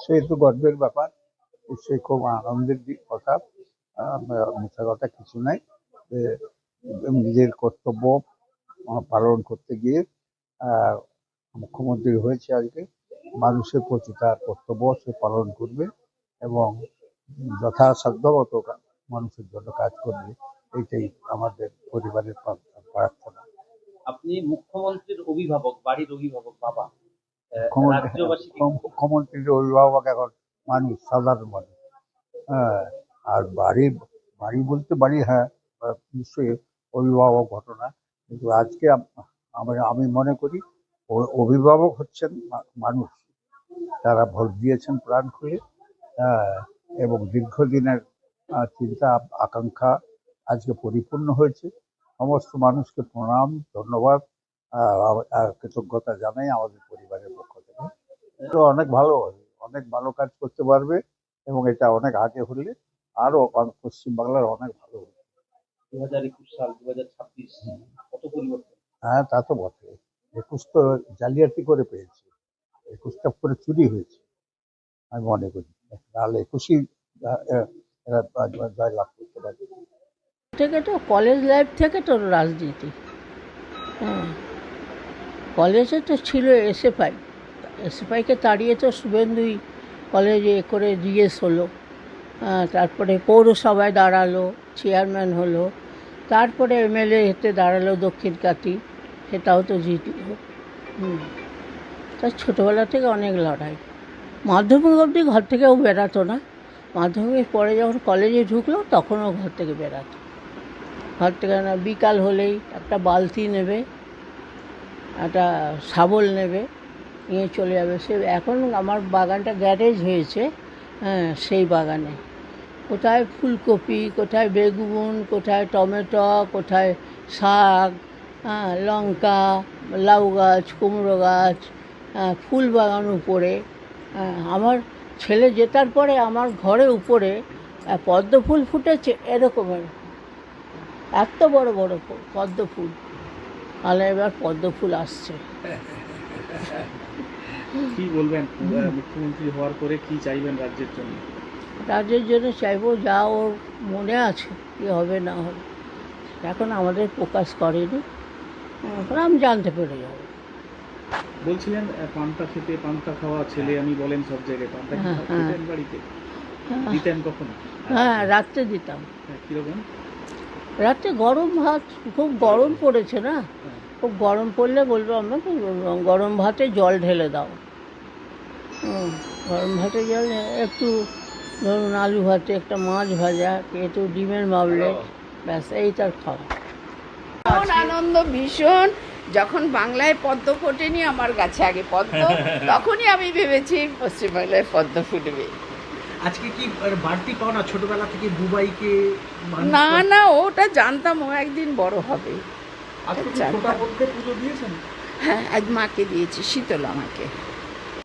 নিশ্চয়ই তো গর্বের ব্যাপার, নিশ্চয়ই খুব আনন্দের কথা। মিথ্যা কথা কিছু নাই। যে নিজের কর্তব্য পালন করতে গিয়ে আহ, মুখ্যমন্ত্রী হয়েছে আজকে, মানুষের প্রতি তার কর্তব্য সে পালন করবে এবং যথাসাধ্যমতো মানুষের জন্য কাজ করবে, এইটাই আমাদের পরিবারের প্রার্থনা। আপনি মুখ্যমন্ত্রীর অভিভাবক, বাড়ির অভিভাবক বাবা, মুখ্যমন্ত্রীর অভিভাবক এখন মানুষ, সাধারণ মানুষ। হ্যাঁ, আর বাড়ি বাড়ি বলতে বাড়ি, হ্যাঁ নিশ্চয়ই অভিভাবক ঘটনা, কিন্তু আজকে আমি মনে করি অভিভাবক হচ্ছেন মানুষ, তারা ভোট দিয়েছেন প্রাণ খুলে। এবং দীর্ঘদিনের চিন্তা আকাঙ্ক্ষা আজকে পরিপূর্ণ হয়েছে। সমস্ত মানুষকে প্রণাম, ধন্যবাদ আর কৃতজ্ঞতা জানাই আমাদের পরিবারের পক্ষ থেকে। তো অনেক ভালো হবে, অনেক ভালো কাজ করতে পারবে এবং এটা অনেক আগে হলে আরো পশ্চিমবাংলার অনেক ভালো হবে। 2021 সাল 2026 কত পরিবর্তন। হ্যাঁ, তা তো বটে। 21 তো জালিয়াতি করে পেয়েছে, 21টা করে চুরি হয়েছে আমি মনে করি, নাহলে 21ই জয়লাভ করতে পারবে। থেকে তো কলেজ লাইফ থেকে তো রাজনীতি, হ্যাঁ, কলেজে তো ছিল এসএফআইকে তাড়িয়ে তো শুভেন্দুই কলেজে করে জিএস হলো, তারপরে পৌরসভায় দাঁড়ালো, চেয়ারম্যান হলো, তারপরে এমএলএ হতে দাঁড়ালো দক্ষিণ কাটি, সেটাও তো জিতলো। তার ছোটোবেলা থেকে অনেক লড়াই। মাধ্যমিক অবধি ঘর থেকেও বেরাতো না, মাধ্যমিক পরে যখন কলেজে ঢুকলো তখনও ঘর থেকে বেরাতো। ঘর থেকে না, বিকাল হলেই একটা বালতি নেবে, একটা শাবল নেবে, নিয়ে চলে যাবে। সে এখন আমার বাগানটা গ্যারেজ হয়েছে, হ্যাঁ, সেই বাগানে কোথায় ফুলকপি, কোথায় বেগুন, কোথায় টমেটো, কোথায় শাক, হ্যাঁ, লঙ্কা, লাউ গাছ, কুমড়ো গাছ, ফুল বাগান উপরে। আমার ছেলে জেতার পরে আমার ঘরে উপরে পদ্ম ফুল ফুটেছে এরকমের, এত বড় বড় পদ্ম ফুল। আর এবার পদ্ম ফুল আসছে। কি বলবেন মুখ্যমন্ত্রী হওয়ার পরে, কি চাইবেন রাজ্যের জন্য? রাজ্যের জন্য চাইবো যা ওর মনে আছে কি হবে না হবে, এখন আমাদের প্রকাশ করেনি, এখন আমি জানতে পেরে যাব। বলছিলেন পান্তা খেতে, পান্তা খাওয়া ছেলে আমি বলেন সব জায়গায়, পান্তা খেতেন বাড়িতে, দিতেন কখনো? হ্যাঁ, রাত্রে দিতাম। কীরকম? রাত্রে গরম ভাত, খুব গরম পড়েছে না, খুব গরম পড়লে বলবো আমাকে গরম ভাতে জল ঢেলে দাও। গরম ভাতে জল, একটু ধরুন আলু ভাতে একটা মাছ ভাজা, একটু ডিমের মামলেট, ব্যাস এই তার খাওয়া। আনন্দ ভীষণ। যখন বাংলায় পদ্ম ফোটেনি আমার গাছে আগে পদ্ম, তখনই আমি ভেবেছি পশ্চিমবাংলায় পদ্ম ফুটবে। আজকে কি বাড়তি পাওনা ছোটবেলা থেকে বুবাইকে? না না, ওটা জানতাম ও একদিন বড় হবে। পুজো দিয়েছেন? হ্যাঁ, আজ মাকে দিয়েছি, শীতলা মাকে।